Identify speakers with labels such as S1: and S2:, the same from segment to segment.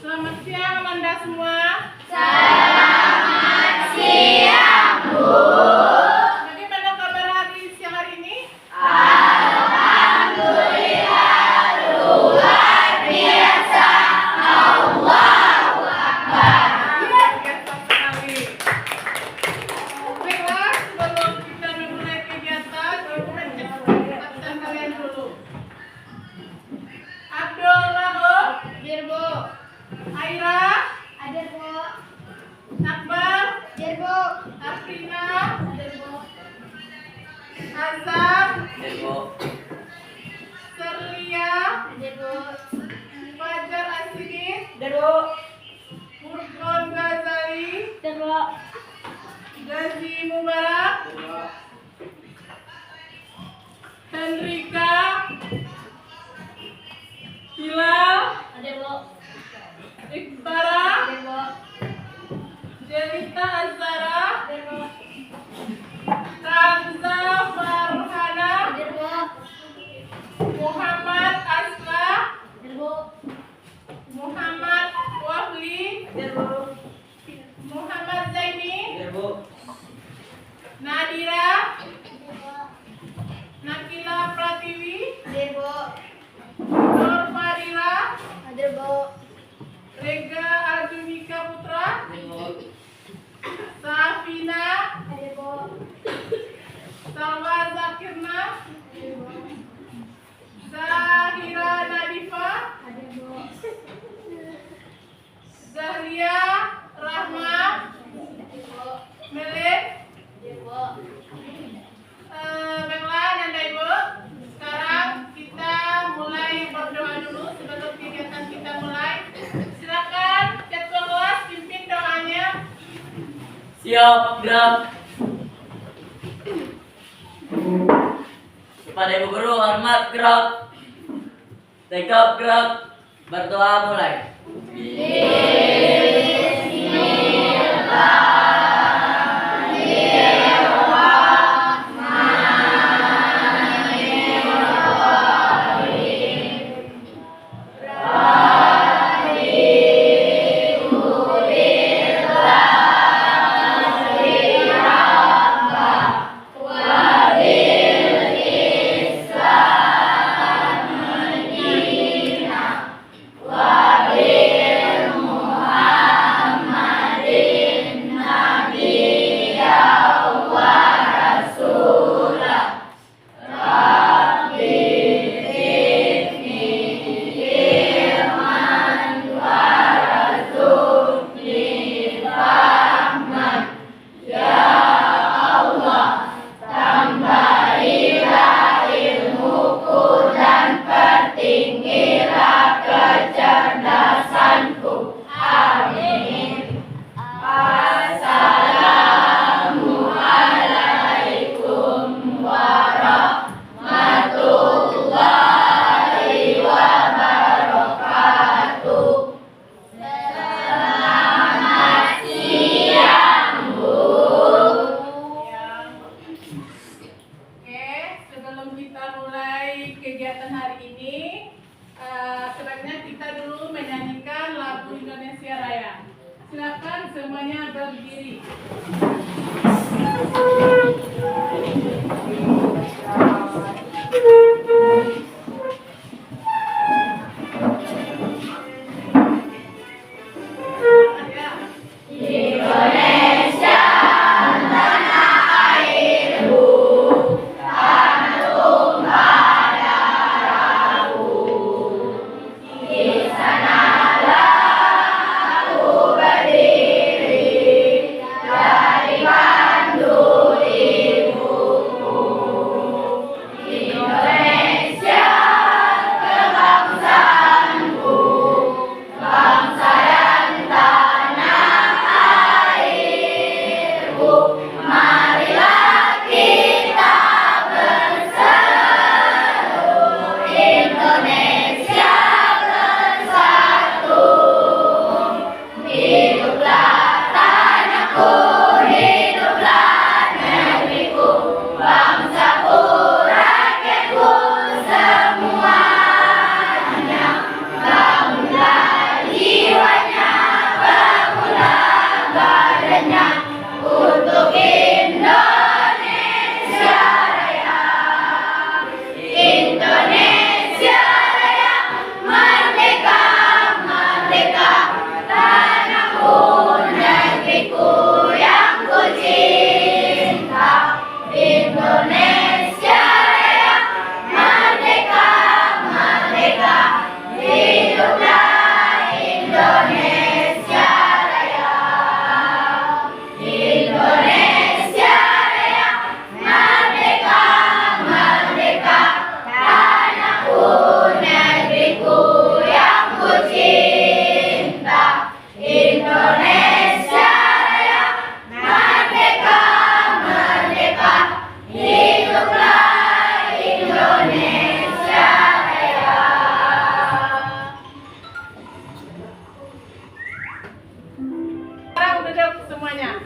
S1: Selamat siang Anda semua.
S2: Selamat siang, Bu.
S1: Bagaimana kabar siang hari ini?
S2: Alhamdulillah, luar biasa. Allahu Akbar.
S1: Luar biasa sekali. Baiklah, sebelum kita memulai kegiatan, aku mengecek absen kalian dulu. Abdul Rahab,
S2: Hadir, Bu.
S1: Aira,
S2: Hadir, Bu.
S1: Akbar,
S2: Hadir, Bu.
S1: Afrina,
S2: Hadir, Bu.
S1: Azam,
S3: Debo,
S1: Serlia,
S2: Hadir, Bu.
S1: Fajar Asidin,
S2: Hadir, Bu.
S1: Furqon Ghazali,
S2: Hadir, Bu.
S1: Gazi Mubarak, Hendrika, Hilal,
S2: Hadir, Bu.
S1: Iqbara,
S2: Hadir, Bu.
S1: Jelita Azara,
S2: Hadir, Bu.
S1: Kanza Farhana,
S2: Hadir, Bu.
S1: Muhammad Asla,
S2: Hadir, Bu.
S1: Muhammad Wahli,
S2: Hadir, Bu.
S1: Muhammad Zaini,
S3: Debo,
S1: Nadira,
S2: Hadir, Bu.
S1: Nakila Pratiwi,
S2: Hadir, Bu.
S1: Nur Farila,
S2: Hadir, Bu.
S1: Rega Aljumika Putra,
S3: Debo,
S1: Safina,
S2: Hadir, Bu.
S1: Salwa Zakirna,
S2: Hadir, Bu.
S1: Zahira Nadifa,
S2: Hadir, Bu.
S1: Zahria Rahma,
S2: Hadir, Bu.
S1: Melek,
S2: Hadir, Bu.
S1: Baiklah dan Ibu, sekarang kita mulai berdoa dulu sebelum kegiatan kita mulai. Silakan ketua kelas pimpin doanya.
S3: siap, gerak. Kepada Ibu Guru, hormat, gerak. Tegap, gerak. Berdoa mulai.
S1: Oke, sebelum kita mulai kegiatan hari ini, sebaiknya kita dulu menyanyikan lagu Indonesia Raya. Silakan semuanya berdiri. Ya.
S2: Dari Bandung
S1: duduk semuanya.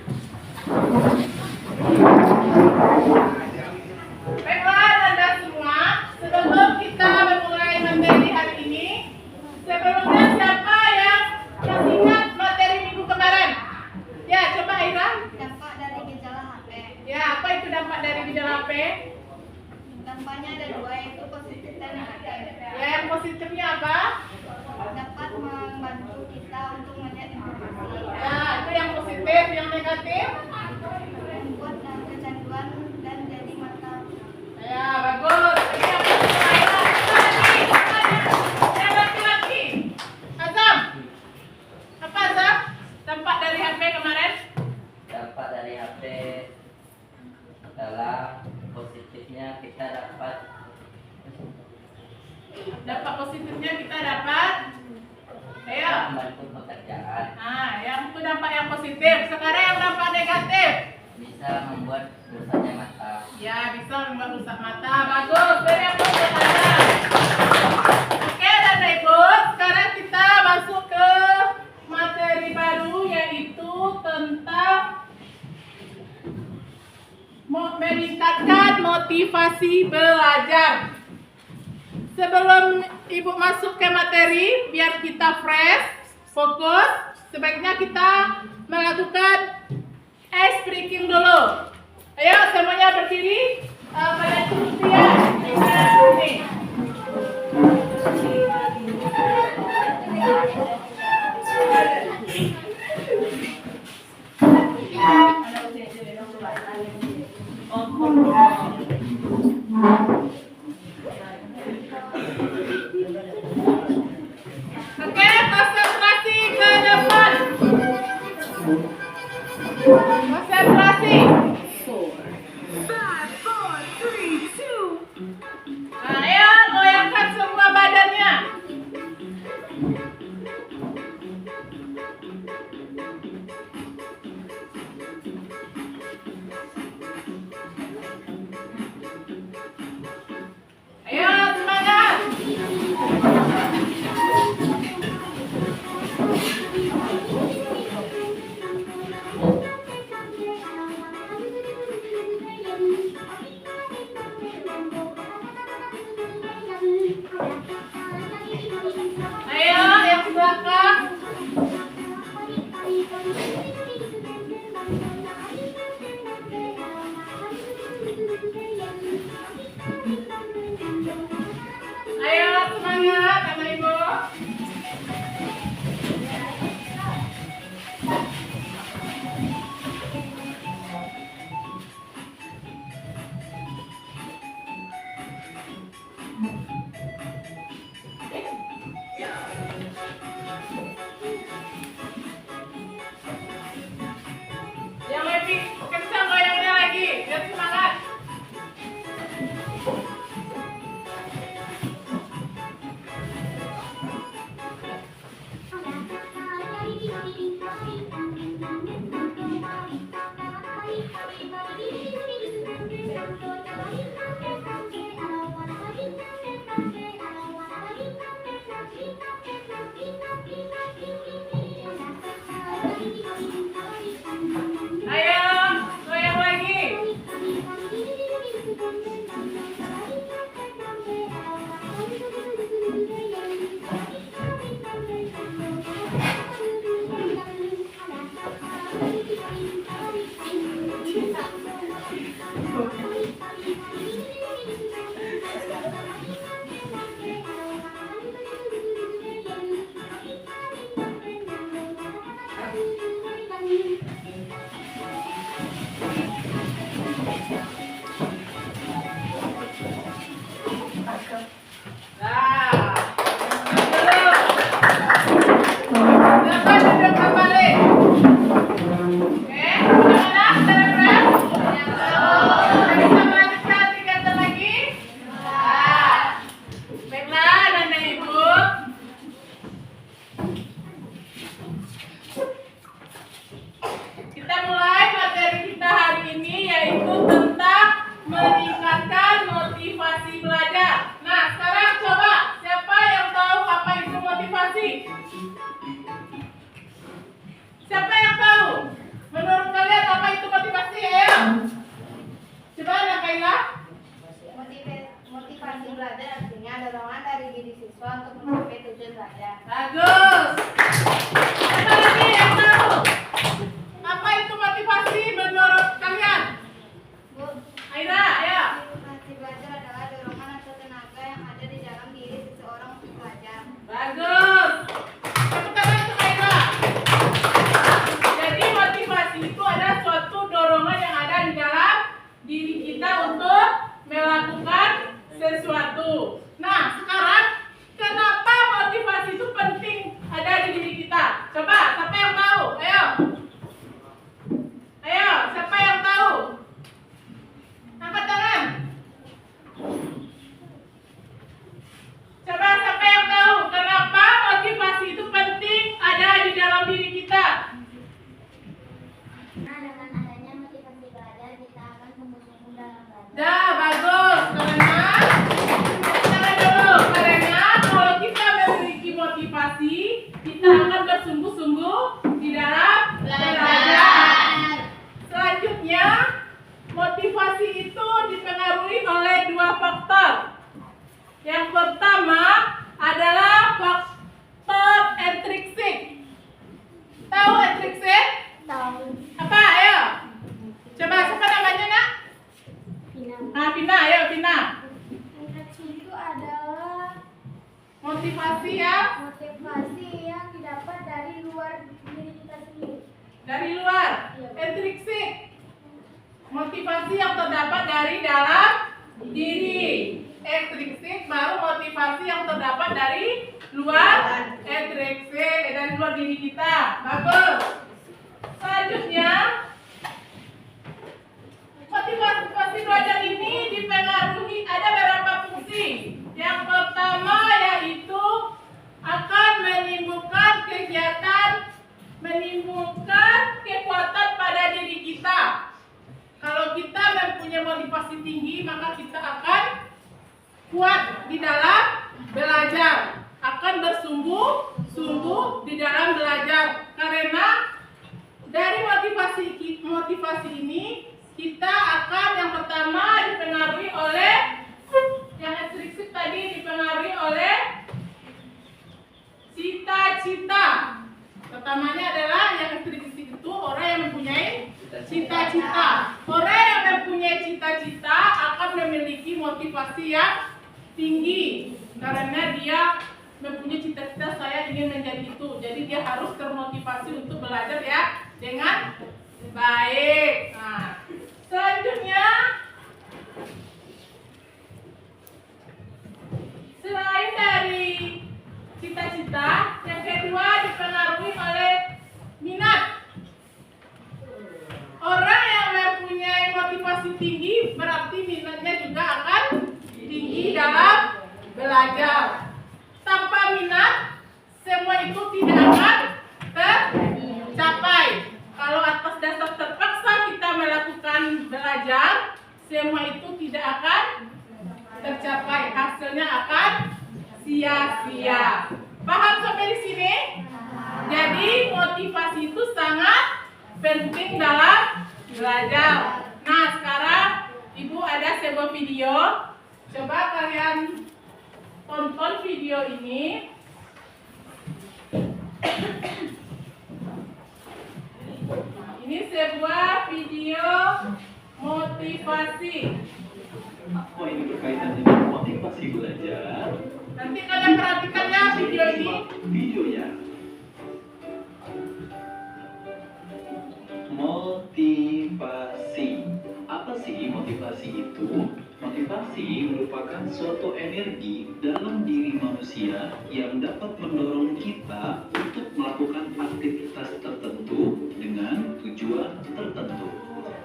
S1: Baiklah Anda semua, sebelum kita memulai materi hari ini, sebelumnya siapa yang masih ingat materi minggu kemarin? Ya, coba Ira.
S2: Dampak dari gejala HP.
S1: Ya, apa itu dampak dari gejala HP?
S2: Dampaknya ada dua, yaitu positif dan negatif.
S1: Ya, yang positifnya apa?
S2: Dapat membantu kita untuk melihat informasi,
S1: Ya, itu yang positif. Yang negatif?
S2: membuat kecanduan dan jadi mata.
S1: Ya, bagus. Ini yang positif. Ayo, siapa lagi? Yang laki-laki. Azam. Apa Azam? Dampak dari HP kemarin?
S3: Dampak dari HP adalah positifnya kita dapat
S1: Dampak positifnya kita dapat. Ayo.
S3: membantu pekerjaan,
S1: Nah, yang itu dampak yang positif. Sekarang yang dampak negatif.
S3: bisa membuat rusaknya mata.
S1: Ya, bisa membuat rusak mata. Bagus. Very good, Anda. Oke, dan Ibu, sekarang kita masuk ke materi baru, yaitu tentang meningkatkan motivasi belajar. Sebelum Ibu masuk ke materi, biar kita fresh, fokus, sebaiknya kita melakukan ice breaking dulu. Ayo semuanya berdiri, pada kursi ya. Ini. Oke, konsentrasi ke depan. Konsentrasi. Nah, ayo goyangkan semua badannya. Ayo semangat. Ayo yang di belakang. Ayo semangat sama Ibu. Yang lebih kencang goyangnya lagi, biar semangat. Ayo, goyang lagi. Nah, silakan duduk kembali. Oke, gimana? Sudah fresh? Sudah bisa melanjutkan kegiatan lagi? Nah, baiklah, Nana Ibu. Kita mulai materi kita hari ini, yaitu tentang meningkatkan motivasi belajar. Nah, sekarang coba siapa yang tahu apa itu motivasi? Siapa yang tahu?
S2: mahasiswa untuk mencapai tujuan belajar.
S1: Bagus. Siapa lagi yang tahu? Apa itu motivasi menurut kalian?
S2: Bu,
S1: Aira, ayo.
S2: motivasi belajar adalah dorongan atau tenaga yang ada di dalam diri seseorang untuk belajar.
S1: Bagus. Tepuk tangan untuk Aira. Jadi motivasi itu adalah suatu dorongan yang ada di dalam diri kita untuk melakukan sesuatu. Nah, sekarang kenapa motivasi itu penting ada di diri kita? Coba, siapa yang tahu? Ayo. Ayo, siapa yang tahu? Angkat tangan. Coba, siapa yang tahu kenapa motivasi itu penting ada di dalam diri kita?
S2: Nah, dengan adanya motivasi belajar, kita akan sungguh-sungguh dalam belajar.
S1: Dah, bagus. Karena kalau kita memiliki motivasi, kita akan bersungguh-sungguh di dalam belajar. Selanjutnya, motivasi itu dipengaruhi oleh dua faktor. Yang pertama adalah faktor intrinsik. Tahu intrinsik?
S2: Tahu.
S1: Apa? Ayo. Coba, siapa namanya, Nak? Vina, ayo Vina.
S2: Intrinsik itu adalah
S1: Motivasi ya
S2: motivasi yang didapat dari luar diri kita sendiri.
S1: dari luar. Intrinsik. Motivasi yang terdapat dari dalam diri. Intrinsik baru motivasi yang terdapat dari luar. Intrinsik dari luar diri kita. Bagus. Selanjutnya, motivasi belajar ini dipengaruhi ada beberapa fungsi. Yang pertama yaitu akan menimbulkan kekuatan pada diri kita. Kalau kita mempunyai motivasi tinggi, maka kita akan kuat di dalam belajar, akan bersungguh-sungguh di dalam belajar. Karena dari motivasi ini kita akan yang pertama dipengaruhi oleh yang intrinsik tadi, dipengaruhi oleh cita-cita. Pertamanya adalah yang intrinsik itu orang yang mempunyai cita-cita. Orang yang mempunyai cita-cita akan memiliki motivasi yang tinggi karena dia mempunyai cita-cita, saya ingin menjadi itu. Jadi dia harus termotivasi untuk belajar ya dengan baik. Nah, selanjutnya, selain dari cita-cita, yang kedua dipengaruhi oleh minat. Orang yang mempunyai motivasi tinggi berarti minatnya juga akan tinggi dalam belajar. Tanpa minat, semua itu tidak akan tercapai. Kalau atas dasar terpaksa kita melakukan belajar, semua itu tidak akan tercapai. Hasilnya akan sia-sia. Paham sampai di sini? Jadi motivasi itu sangat penting dalam belajar. Nah, sekarang Ibu ada sebuah video. Coba kalian tonton video ini. Ini sebuah video motivasi.
S4: Oh, ini berkaitan dengan motivasi belajar.
S1: Nanti kalian perhatikan ya video ini.
S4: Videonya. Motivasi. Apa sih motivasi itu? Motivasi merupakan suatu energi dalam diri manusia yang dapat mendorong kita untuk melakukan aktivitas tertentu dengan tujuan tertentu.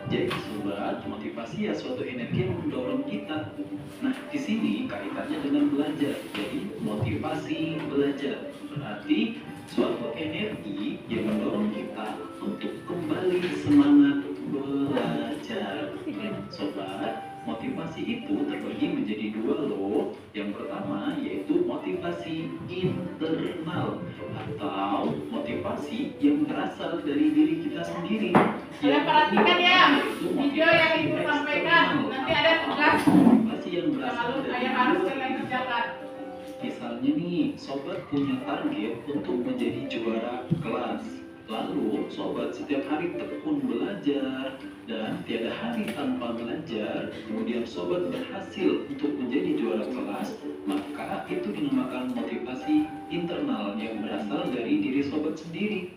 S4: Jadi sobat, motivasi ya suatu energi yang mendorong kita. Nah, di sini kaitannya dengan belajar. Jadi motivasi belajar berarti suatu energi yang mendorong kita untuk kembali semangat belajar. Sobat, motivasi itu terbagi menjadi dua loh. Yang pertama yaitu motivasi internal atau motivasi yang berasal dari diri kita sendiri.
S1: Kalian perhatikan ya video yang Ibu sampaikan. Nanti ada tugas
S4: Motivasi yang
S1: yang
S4: berasal dari
S1: harus kalian kerjakan.
S4: Misalnya nih ini sobat punya target untuk menjadi juara kelas. Lalu sobat setiap hari tekun belajar dan tiada hari tanpa belajar, kemudian sobat berhasil untuk menjadi juara kelas, maka itu dinamakan motivasi internal yang berasal dari diri sobat sendiri.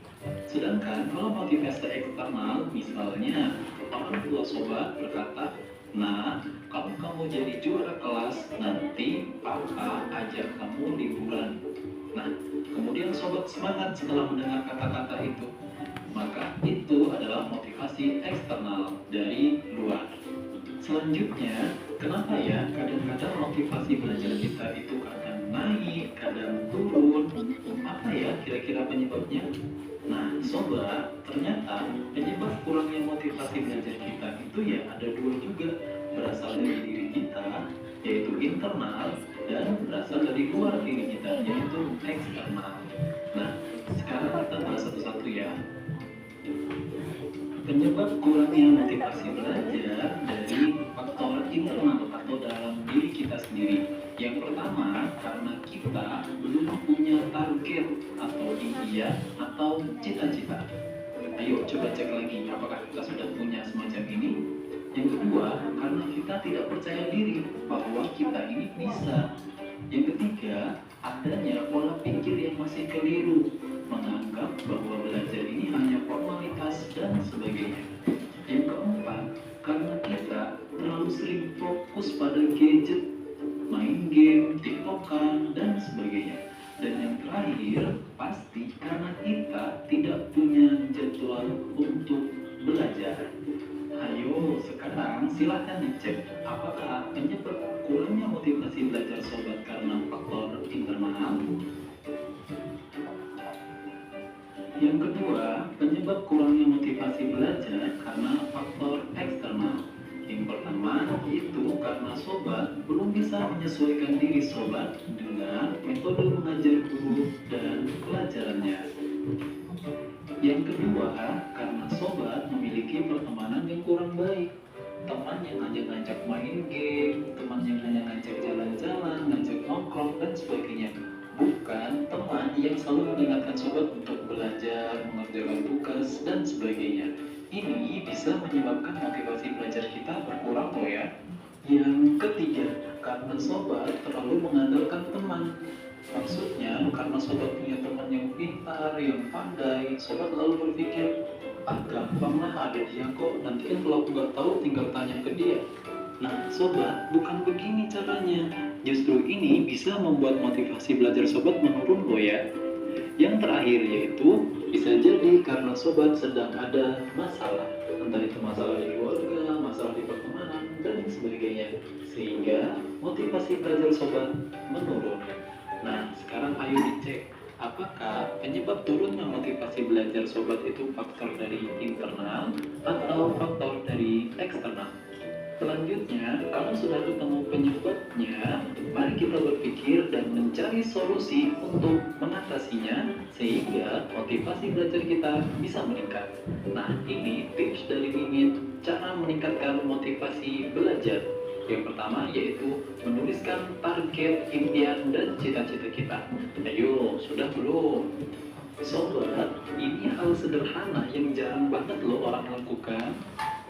S4: Sedangkan kalau motivasi eksternal, misalnya orang tua sobat berkata, "Nah, kalau kamu jadi juara kelas, nanti papa ajak kamu liburan." Nah, kemudian sobat semangat setelah mendengar kata-kata itu. Maka itu adalah motivasi eksternal dari luar. Selanjutnya, kenapa ya kadang-kadang motivasi belajar kita itu kadang naik, kadang turun? Apa ya kira-kira penyebabnya? Nah, sobat, ternyata penyebab kurangnya motivasi belajar kita itu ya ada dua juga. Berasal dari diri kita, yaitu internal, dan berasal dari luar diri kita, yaitu eksternal. Nah, sekarang kita bahas satu-satu ya. Penyebab kurangnya motivasi belajar dari faktor internal atau dalam diri kita sendiri. Yang pertama, karena kita belum punya target atau impian atau cita-cita. Ayo coba cek lagi, apakah kita sudah punya semacam ini? Yang kedua, karena kita tidak percaya diri bahwa kita ini bisa. Yang ketiga, adanya pola pikir yang masih keliru, menganggap bahwa belajar ini hanya formalitas dan sebagainya. Yang keempat, karena kita terlalu sering fokus pada gadget, main game, tiktokan, dan sebagainya. Dan yang terakhir, pasti karena kita tidak punya jadwal untuk belajar. Ayo, sekarang silahkan dicek apakah penyebab kurangnya motivasi belajar sobat karena faktor internal. Yang kedua, penyebab kurangnya motivasi belajar karena faktor eksternal. Yang pertama, itu karena sobat belum bisa menyesuaikan diri sobat dengan metode mengajar guru dan pelajarannya. Yang kedua, karena sobat memiliki pertemanan yang kurang baik. Teman yang ngajak-ngajak main game, teman yang hanya ngajak jalan-jalan, ngajak nongkrong, dan sebagainya. Bukan teman yang selalu mengingatkan sobat untuk belajar, mengerjakan tugas, dan sebagainya. Ini bisa menyebabkan motivasi belajar kita berkurang loh ya. Yang ketiga, karena sobat terlalu mengandalkan teman. Maksudnya, karena sobat punya teman yang pintar, yang pandai, sobat lalu berpikir, gampang lah ada dia kok, nanti kan kalau aku nggak tahu tinggal tanya ke dia. Nah, sobat, bukan begini caranya. Justru ini bisa membuat motivasi belajar sobat menurun loh ya. Yang terakhir yaitu, bisa jadi karena sobat sedang ada masalah. Entah itu masalah di keluarga, masalah di pertemanan, dan sebagainya. Sehingga motivasi belajar sobat menurun. Nah, sekarang ayo dicek apakah penyebab turunnya motivasi belajar sobat itu faktor dari internal atau faktor dari eksternal. Selanjutnya, kalau sudah ketemu penyebabnya, mari kita berpikir dan mencari solusi untuk mengatasinya sehingga motivasi belajar kita bisa meningkat. Nah, ini tips dari Mimin cara meningkatkan motivasi belajar. Yang pertama yaitu menuliskan target, impian, dan cita-cita kita. Ayo, sudah belum? Sobat, ini hal sederhana yang jarang banget loh orang lakukan.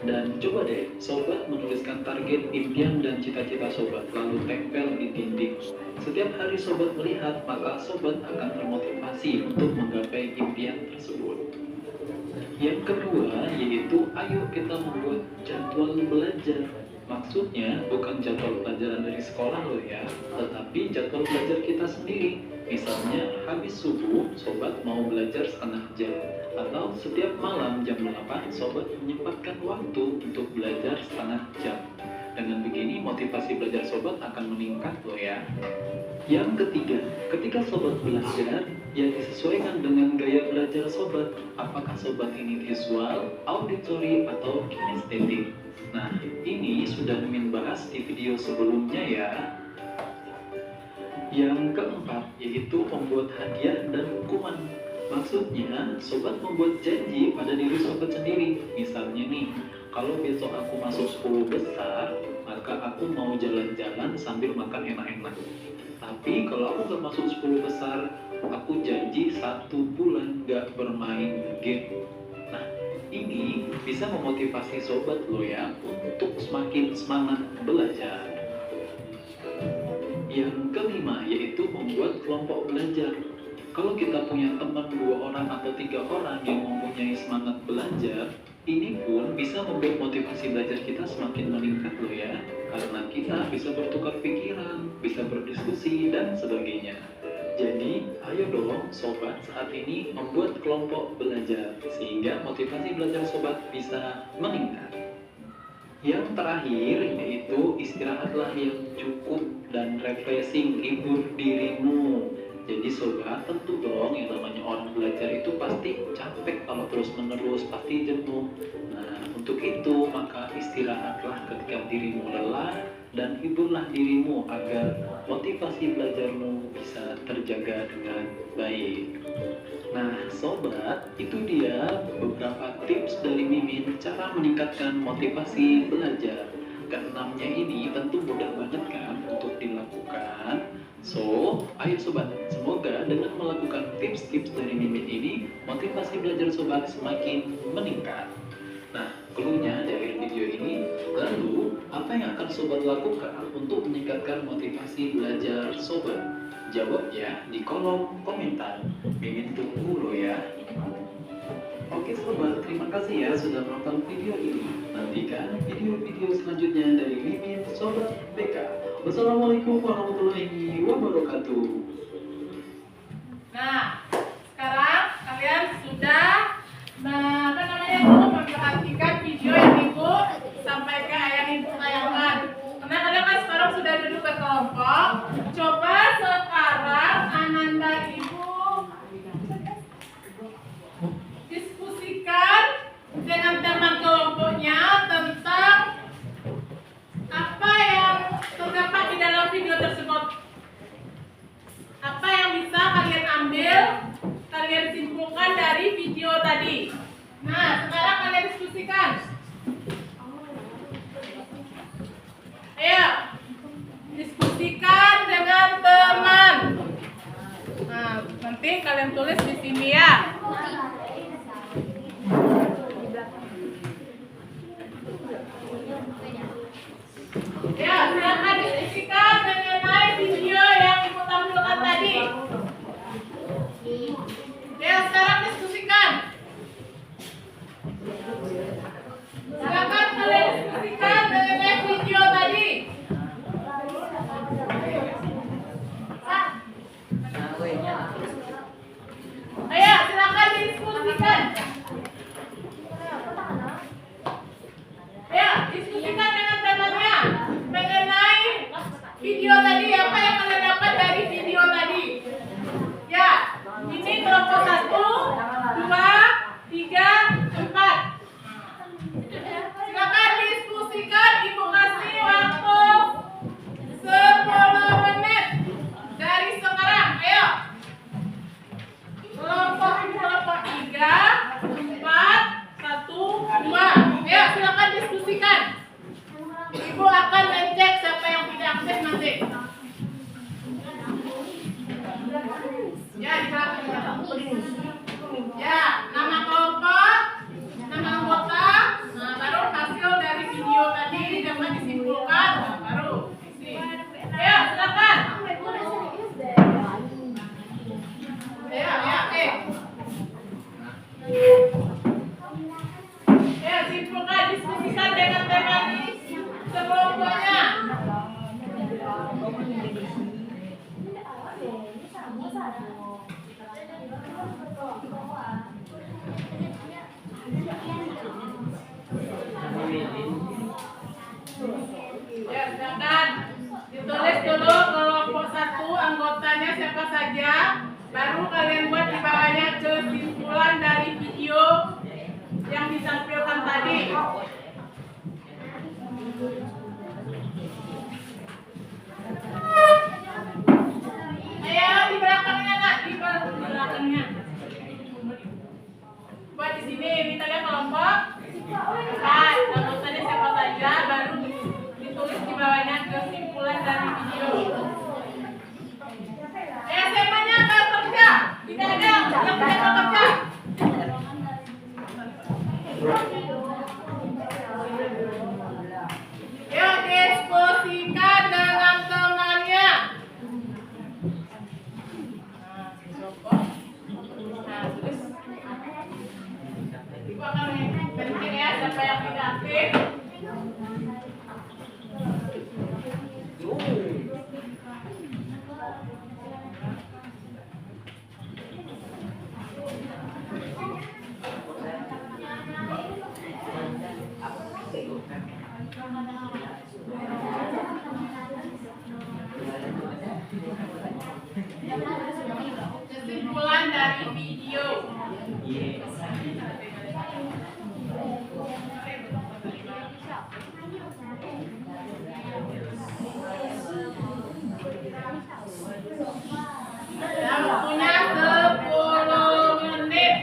S4: Dan coba deh, sobat menuliskan target, impian, dan cita-cita sobat, lalu tempel di dinding. Setiap hari sobat melihat, maka sobat akan termotivasi untuk menggapai impian tersebut. Yang kedua, yaitu ayo kita membuat jadwal belajar. Maksudnya bukan jadwal pelajaran dari sekolah loh ya, tetapi jadwal belajar kita sendiri. Misalnya habis subuh, sobat mau belajar setengah jam. Atau setiap malam jam 8, sobat menyempatkan waktu untuk belajar setengah jam. Dengan begini, motivasi belajar sobat akan meningkat loh ya. Yang ketiga, ketika sobat belajar, yang disesuaikan dengan gaya belajar sobat. Apakah sobat ini visual, auditory, atau kinestetik? Nah, ini sudah Mimin bahas di video sebelumnya ya. Yang keempat, yaitu membuat hadiah dan hukuman. Maksudnya, sobat membuat janji pada diri sobat sendiri. Misalnya nih, kalau besok aku masuk 10 besar, maka aku mau jalan-jalan sambil makan enak-enak. Tapi kalau aku gak masuk 10 besar, aku janji 1 bulan gak bermain game. Nah, ini bisa memotivasi sobat lo ya untuk semakin semangat belajar. Yang kelima yaitu membuat kelompok belajar. Kalau kita punya teman 2 orang atau 3 orang yang mempunyai semangat belajar, ini pun bisa membuat motivasi belajar kita semakin meningkat loh ya. Karena kita bisa bertukar pikiran, bisa berdiskusi, dan sebagainya. Jadi, ayo dong sobat saat ini membuat kelompok belajar, sehingga motivasi belajar sobat bisa meningkat. Yang terakhir yaitu istirahatlah yang cukup dan refreshing, hibur dirimu. Jadi sobat, tentu dong yang namanya orang belajar itu pasti capek kalau terus-menerus, pasti jenuh. Nah, untuk itu maka istirahatlah ketika dirimu lelah dan hiburlah dirimu agar motivasi belajarmu bisa terjaga dengan baik. Nah, sobat, itu dia beberapa tips dari Mimin cara meningkatkan motivasi belajar. Keenamnya ini tentu mudah banget kan untuk dilakukan. So, ayo sobat, semoga dengan melakukan tips-tips dari Mimin ini, motivasi belajar sobat semakin meningkat. Nah, clue-nya dari video ini, lalu apa yang akan sobat lakukan untuk meningkatkan motivasi belajar sobat? Jawab ya di kolom komentar. Mimin tunggu lo ya. Oke sobat, terima kasih ya sudah menonton video ini. Nantikan video-video selanjutnya dari Mimin Sobat BK. Wassalamualaikum warahmatullahi wabarakatuh.
S1: Nah, sekarang kalian sudah memperhatikan video yang Ibu sampaikan, yang Ibu tayangkan. Karena kalian kan sekarang sudah duduk berkelompok. Coba sekarang Ananda Ibu diskusikan dengan teman kelompoknya tentang apa yang terdapat di dalam video tersebut. Apa yang bisa kalian ambil, kalian simpulkan dari video tadi. Nah, sekarang kalian diskusikan. Ayo, diskusikan dengan teman. Nah, nanti kalian tulis di sini ya. Ya, silakan diskusikan mengenai video yang Ibu tampilkan tadi. Ya, sekarang diskusikan. Silakan kalian diskusikan mengenai video tadi. Ayo, silakan diskusikan. Ya, diskusikan dengan temannya mengenai video tadi. Apa yang kalian dapat dari video tadi? Ya, ini kelompok 1, 2, 3, 4. Silakan diskusikan. Ibu kasih waktu 10 menit dari sekarang. Ayo. Kelompok 3, 4, 1, 2. Ayo, silakan diskusikan. Ibu akan ngecek siapa yang tidak aktif nanti. Ya, silakan. Ya, nama kelompok, nama anggota, nah baru hasil dari video tadi dapat disimpulkan, nah, baru isi. Ayo, silakan. Ya, oke. Ya, simpulkan, diskusikan dengan teman sekelompoknya. Ya, silakan ditulis dulu kelompok 1 anggotanya siapa saja, baru kalian buat di bawahnya kesimpulan dari video yang ditampilkan tadi. Ayo di belakangnya nak, di belakangnya. Buat di sini, minta lihat kelompok. Nah, anggotanya siapa saja, baru ditulis di bawahnya kesimpulan dari video. Siapa yang negatif? Kesimpulan dari video. Dan waktunya 10 menit.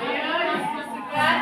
S1: Ayo diskusikan.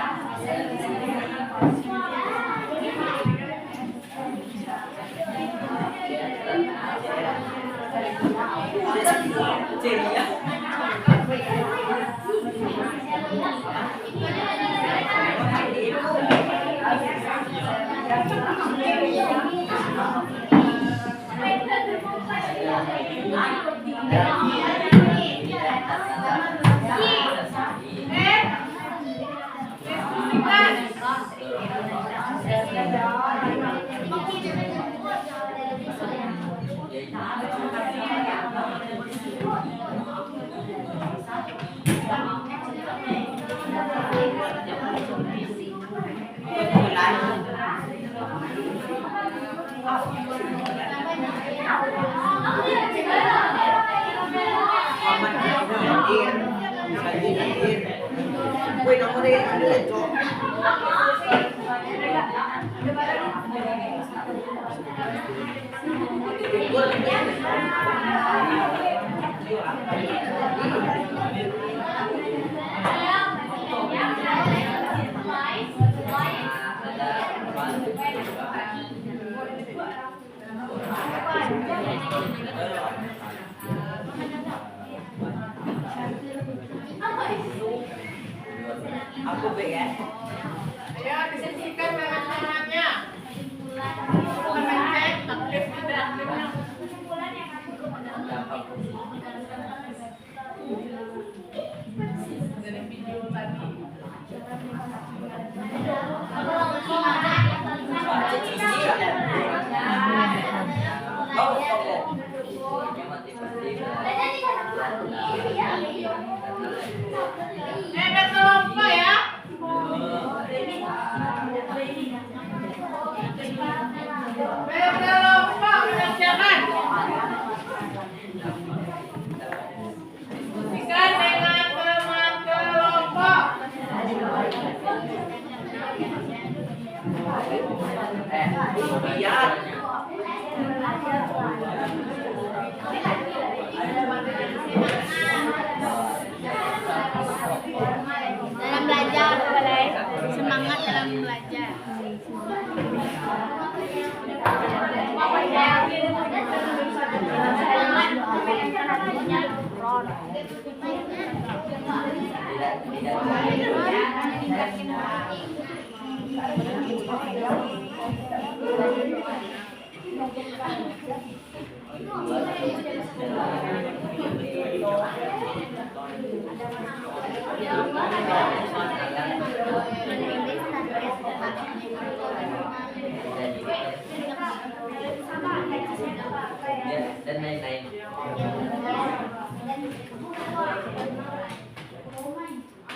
S3: Aku ya.
S1: Ayo diskusikan dengan temannya. Mengecek aktif tidak aktifnya. Dari video tadi. Berkelompok ya. Berkelompok mengerjakan. Diskusikan dengan teman kelompok.
S3: Biar
S2: Dalam belajar, semangat dalam belajar.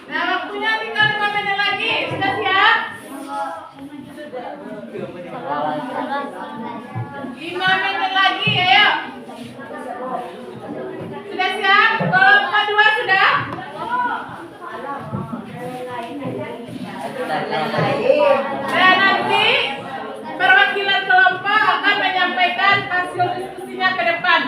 S1: Nah, waktunya tinggal 5 menit lagi. Sudah siap? 5 menit lagi, ayo. Sudah siap? Kelompok 2 sudah? Dan nanti perwakilan kelompok akan menyampaikan hasil diskusinya ke depan.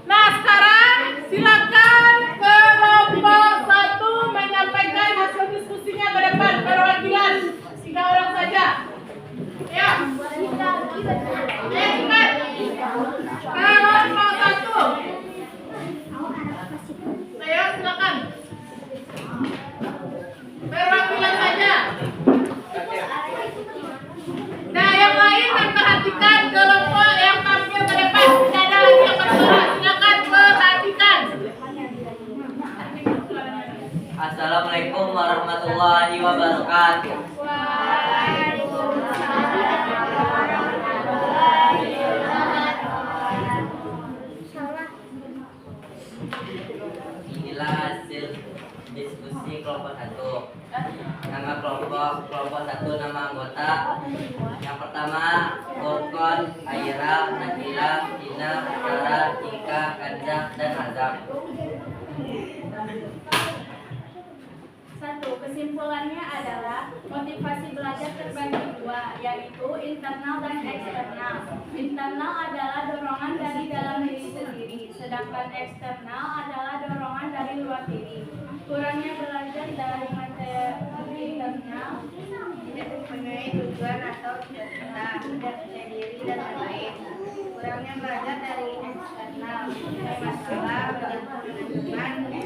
S1: Nah, sekarang silakan kelompok 1 menyampaikan hasil diskusinya ke depan. Perwakilan 3 orang saja. Ya. Cepat. Kelompok 1. Ayo silakan. Perwakilan saja. Nah, yang lain memperhatikan kelompok yang tampil ke depan. Tidak ada lagi yang bersuara. Silakan perhatikan.
S3: Assalamualaikum warahmatullahi wabarakatuh. Inilah hasil diskusi kelompok 1. Nama kelompok 1, nama anggota. Yang pertama, Furqan, Aira, Nabila, Dina, Sarah, Ika, Kanza, dan Azam.
S5: 1. Kesimpulannya adalah motivasi belajar terbagi 2, yaitu internal dan eksternal. Internal adalah dorongan dari dalam diri sendiri, sedangkan eksternal adalah dorongan dari luar diri. Kurangnya belajar dari materi internal
S2: Tidak mempunyai tujuan atau cita-cita, tidak percaya diri dan lain-lain. Kurangnya belajar dari eksternal, mulai masalah, manajemen, dan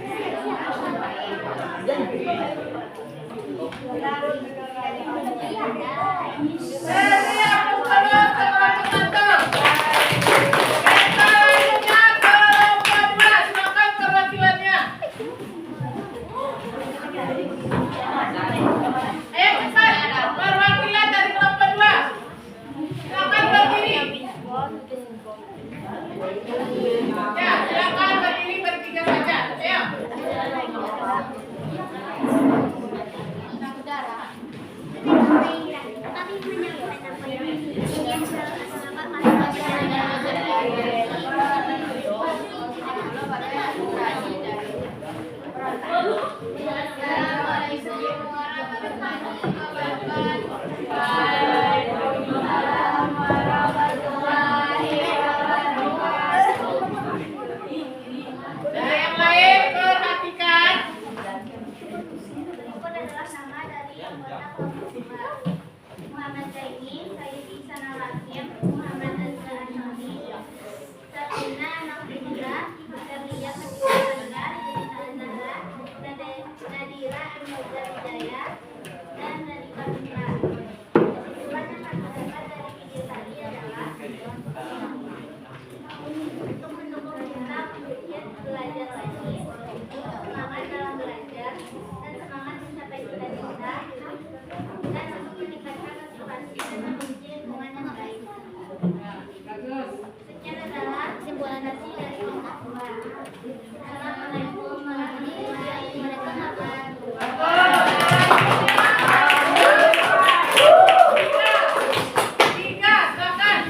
S2: lain.
S1: Siap untuk kelompok 1. Selanjutnya kelompok 2. Silakan perwakilannya. Ayo cepat. Perwakilan dari kelompok 2. Silakan berdiri. Ya, silakan berdiri bertiga saja. Ayo. Nah, yang lain perhatikan.
S2: Berikut adalah nama dari anggota kelompok 2. Muhammad Zaini, Sayyid Ihsanul Hakim, Muhammad Azhar Anwani, Sabrina Nafrina, Gabriya Fatima Andar, Zahra, Nadira Anwar Wijaya, dan Nadika Putra. Kesimpulan yang kami dapat dari video tadi adalah untuk mendukung kita untuk belajar lagi, semangat dalam belajar, dan semangat mencapai cita-cita, dan untuk meningkatkan motivasi dan memiliki lingkungan yang baik. Sekian adalah kesimpulan dari kelompok 2. Assalamualaikum warahmatullahi wabarakatuh.
S1: Tiga, silakan.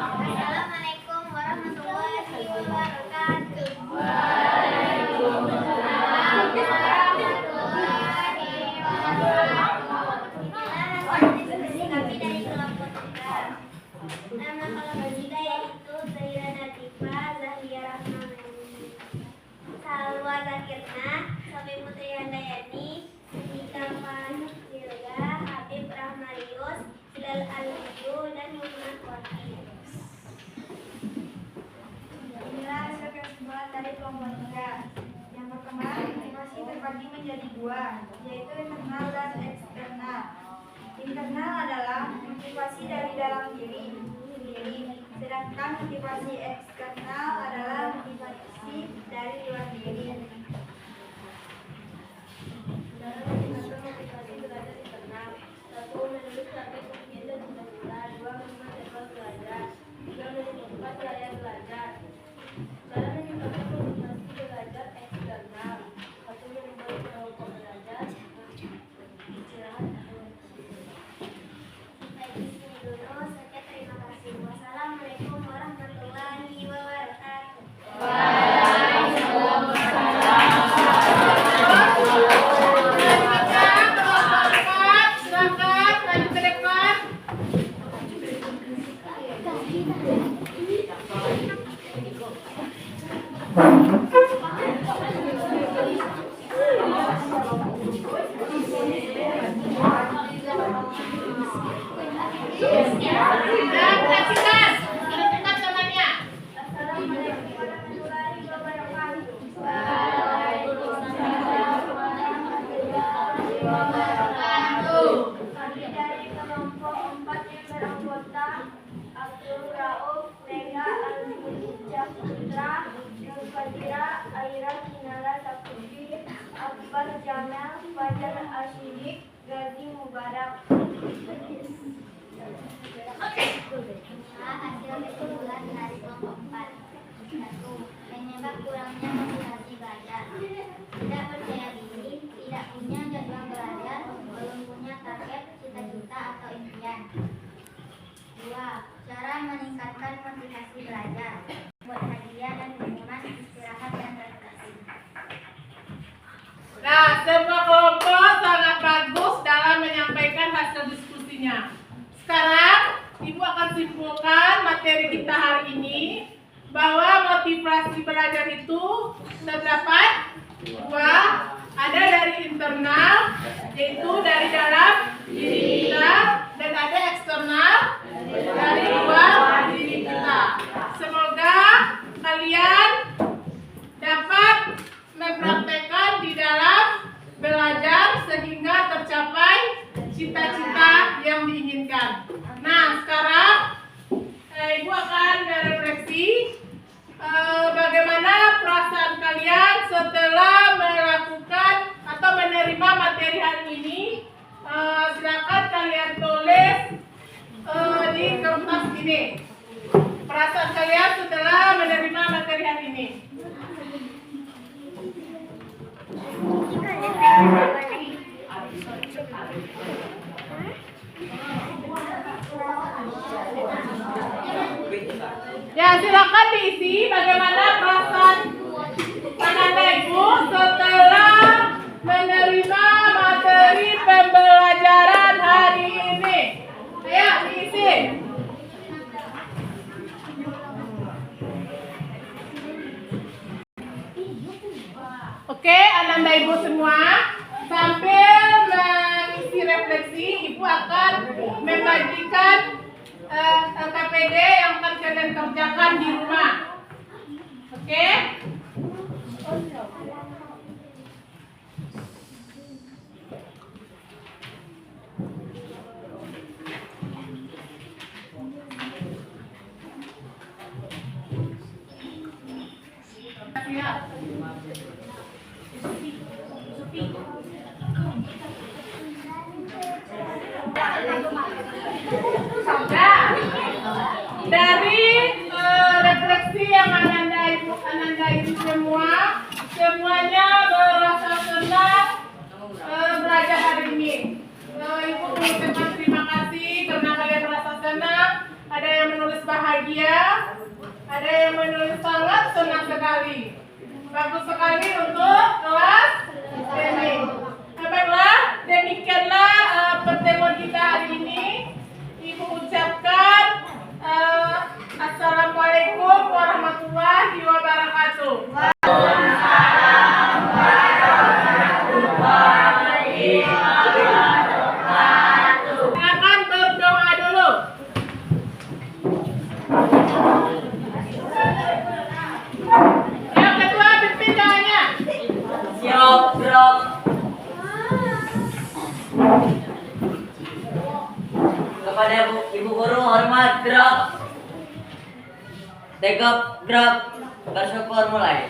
S2: Assalamualaikum warahmatullahi wabarakatuh. Diskusi kami dari kelompok 3. Nama kelompok kita yaitu Zaira Nadifa Zahlia Rahmani. Hawa Zakirna, Sofi Putri Handayani, Nika Fadilya, Habib Rahmalius, Hilal Alwiyu, dan Muhammad Wati.
S5: Inilah hasil kesimpulan dari kelompok 3. Yang pertama, motivasi terbagi menjadi 2, yaitu internal dan eksternal. Internal adalah motivasi dari dalam diri sendiri, sedangkan motivasi eksternal adalah motivasi dari luar diri.
S2: Dalam meningkatkan motivasi belajar internal, 1. Menulis target impian dan cita-cita, 2. Membuat jadwal belajar, 3. Menentukan layar belajar. Cara meningkatkan motivasi belajar eksternal, 1. Membuat kelompok belajar, istirahat atau sampai di sini dulu saja. Terima kasih. Wassalamualaikum warahmatullahi wabarakatuh.
S1: Silakan maju ke depan. Dan perhatikan, menentukan temannya.
S2: Assalamualaikum warahmatullahi wabarakatuh. Kami dari kelompok 4 yang beranggota Abdul Rauf, Lega, Al-Mujah Putra, Nur Fadira, Aira Kinala Saputi, Akbar Jamel, Fajar Asyidik, Gazi Mubarak.
S6: Hasil kesimpulan dari kelompok 4. 1. Penyebab kurangnya motivasi belajar. Tidak percaya diri, tidak punya jadwal belajar, belum punya target, cita-cita atau impian. 2. Cara meningkatkan motivasi belajar. Buat hadiah dan pengumuman istirahat dan refleksi.
S1: Nah, semua kelompok sangat bagus dalam menyampaikan hasil diskusinya. Sekarang, Ibu akan simpulkan materi kita hari ini bahwa motivasi belajar itu terdapat 2, ada dari internal, yaitu dari dalam diri kita, dan ada eksternal dari luar diri kita. Semoga kalian dapat mempraktekkan di dalam belajar sehingga tercapai cita-cita yang diinginkan. Nah, sekarang Ibu akan refleksi bagaimana perasaan kalian setelah melakukan atau menerima materi hari ini. Silakan kalian tulis di kertas ini perasaan kalian setelah menerima materi hari ini. Ya, silakan diisi bagaimana perasaan Anda Ibu setelah menerima materi pembelajaran hari ini. Ayo diisi. Oke, Ananda Ibu semua, sambil mengisi refleksi, Ibu akan membagikan LKPD yang akan kalian kerjakan di rumah. Oke? Siap. Nah, dari refleksi yang Ananda Ibu semuanya merasa senang belajar hari ini. Ibu mengucapkan terima kasih karena kalian merasa senang. Ada yang menulis bahagia, ada yang menulis sangat senang sekali. Bagus sekali untuk kelas ini. Baiklah, demikianlah pertemuan kita hari ini. Ibu ucapkan Assalamualaikum warahmatullahi wabarakatuh.
S3: drop. Tegap, drop. Bersyukur mulai.